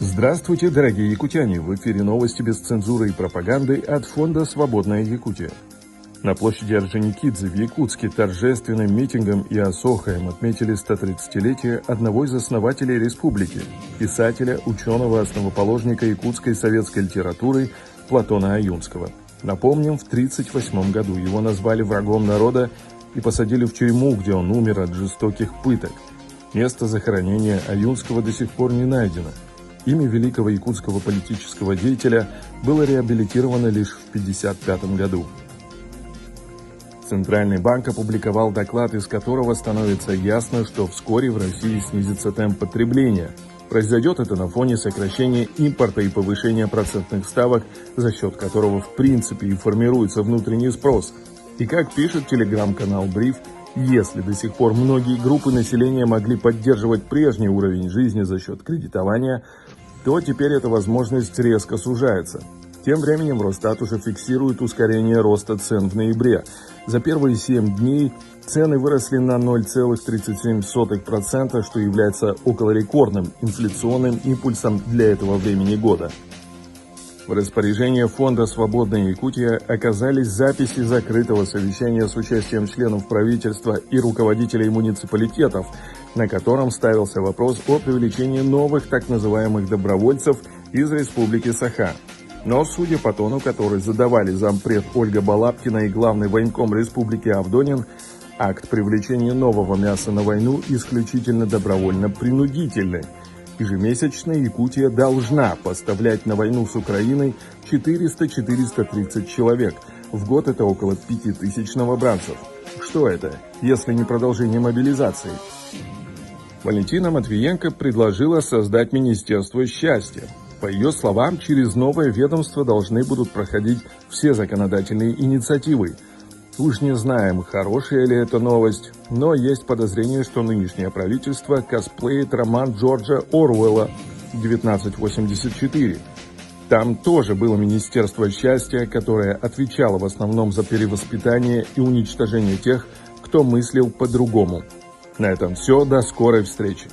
Здравствуйте, дорогие якутяне! В эфире новости без цензуры и пропаганды от фонда «Свободная Якутия». На площади Орджоникидзе в Якутске торжественным митингом и осохаем отметили 130-летие одного из основателей республики, писателя, ученого, основоположника якутской советской литературы Платона Аюнского. Напомним, в 1938 году его назвали врагом народа и посадили в тюрьму, где он умер от жестоких пыток. Место захоронения Аюнского до сих пор не найдено. Имя великого якутского политического деятеля было реабилитировано лишь в 1955 году. Центральный банк опубликовал доклад, из которого становится ясно, что вскоре в России снизится темп потребления. Произойдет это на фоне сокращения импорта и повышения процентных ставок, за счет которого в принципе и формируется внутренний спрос. И как пишет телеграм-канал Бриф, если до сих пор многие группы населения могли поддерживать прежний уровень жизни за счет кредитования, то теперь эта возможность резко сужается. Тем временем Росстат уже фиксирует ускорение роста цен в ноябре. За первые 7 дней цены выросли на 0,37%, что является околорекордным инфляционным импульсом для этого времени года. В распоряжении фонда «Свободная Якутия» оказались записи закрытого совещания с участием членов правительства и руководителей муниципалитетов, на котором ставился вопрос о привлечении новых так называемых добровольцев из Республики Саха. Но, судя по тону, который задавали зампред Ольга Балабкина и главный военком Республики Авдонин, акт привлечения нового мяса на войну исключительно добровольно-принудительный. Ежемесячно Якутия должна поставлять на войну с Украиной 400-430 человек. В год это около 5000 новобранцев. Что это, если не продолжение мобилизации? Валентина Матвиенко предложила создать Министерство счастья. По ее словам, через новое ведомство должны будут проходить все законодательные инициативы. Уж не знаем, хорошая ли это новость, но есть подозрение, что нынешнее правительство косплеит роман Джорджа Оруэлла «1984». Там тоже было Министерство счастья, которое отвечало в основном за перевоспитание и уничтожение тех, кто мыслил по-другому. На этом все, до скорой встречи.